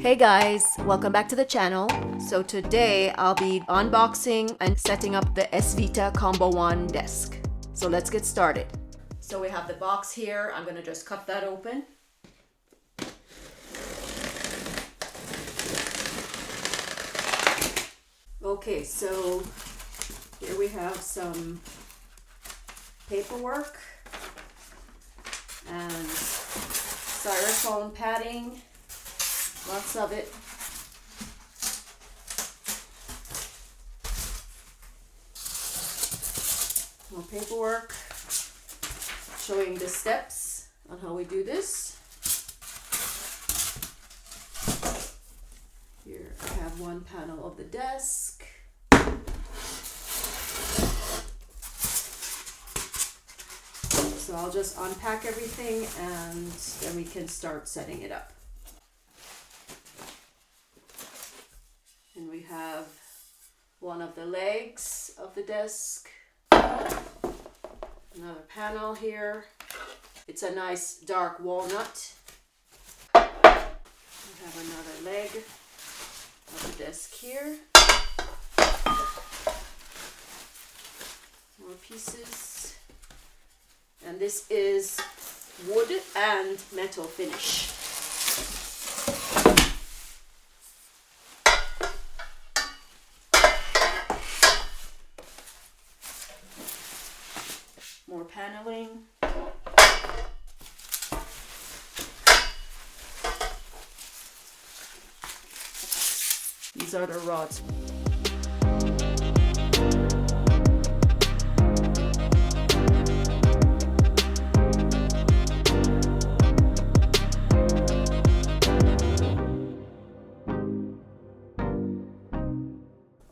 Hey guys, welcome back to the channel. So today I'll be unboxing and setting up the Svita Combo 1 desk. So let's get started. So we have the box here. I'm gonna just cut that open. Okay, so here we have some paperwork and styrofoam padding. Lots of it. More paperwork showing the steps on how we do this. Here I have one panel of the desk. So I'll just unpack everything and then we can start setting it up. And we have one of the legs of the desk, another panel here. It's a nice dark walnut. We have another leg of the desk here. More pieces. And this is wood and metal finish. More paneling. These are the rods.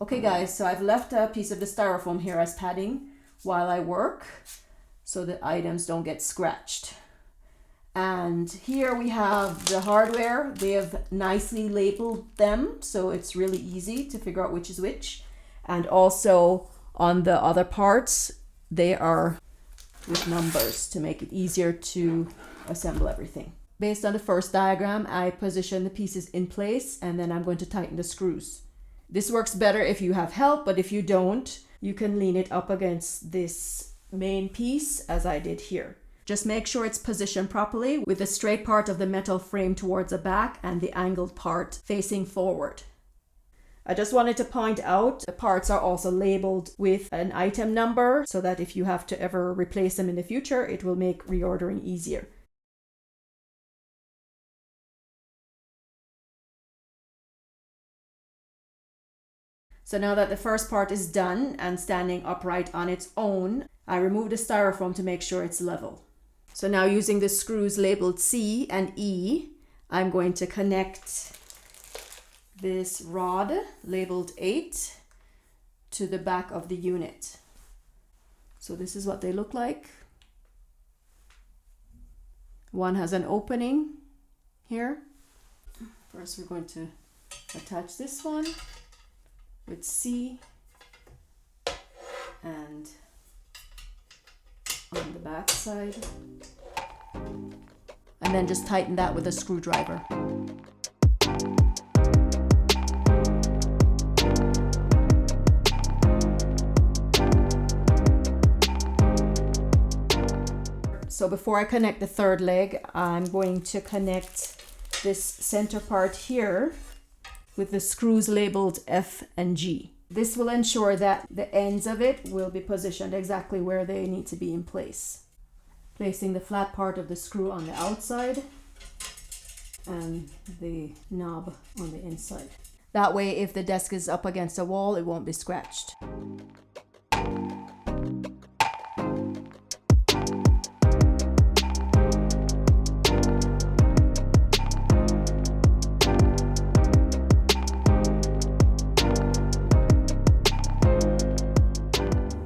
Okay guys, so I've left a piece of the styrofoam here as padding while I work, so the items don't get scratched. And here we have the hardware. They have nicely labeled them, so it's really easy to figure out which is which. And also on the other parts, they are with numbers to make it easier to assemble everything. Based on the first diagram, I position the pieces in place and then I'm going to tighten the screws. This works better if you have help, but if you don't, you can lean it up against this main piece as I did here. Just make sure it's positioned properly with the straight part of the metal frame towards the back and the angled part facing forward. I just wanted to point out the parts are also labeled with an item number so that if you have to ever replace them in the future, it will make reordering easier. So now that the first part is done and standing upright on its own, I remove the styrofoam to make sure it's level. So now using the screws labeled C and E, I'm going to connect this rod labeled 8 to the back of the unit. So this is what they look like. One has an opening here. First we're going to attach this one with C and on the back side, and then just tighten that with a screwdriver. So before I connect the third leg, I'm going to connect this center part here with the screws labeled F and G. This will ensure that the ends of it will be positioned exactly where they need to be in place. Placing the flat part of the screw on the outside and the knob on the inside. That way, if the desk is up against a wall, it won't be scratched.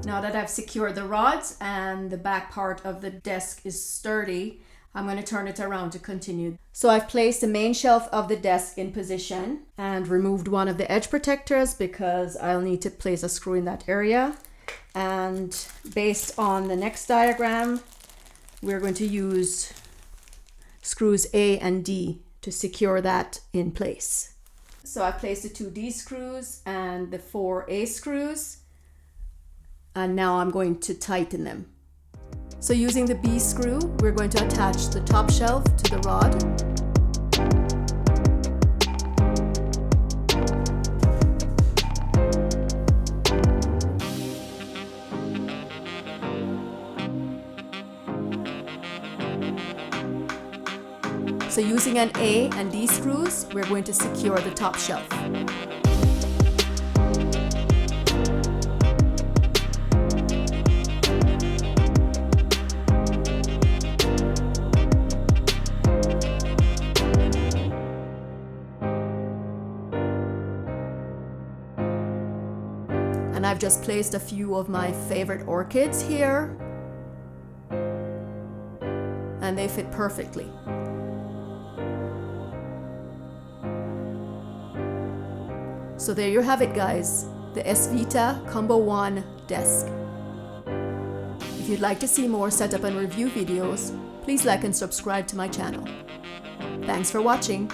Now that I've secured the rods and the back part of the desk is sturdy, I'm going to turn it around to continue. So I've placed the main shelf of the desk in position and removed one of the edge protectors because I'll need to place a screw in that area. And based on the next diagram, we're going to use screws A and D to secure that in place. So I placed the 2 D screws and the 4 A screws, and now I'm going to tighten them. So using the B screw, we're going to attach the top shelf to the rod. So using an A and D screws, we're going to secure the top shelf. And I've just placed a few of my favorite orchids here, and they fit perfectly. So there you have it, guys, the Svita Combo 1 desk. If you'd like to see more setup and review videos, please like and subscribe to my channel. Thanks for watching.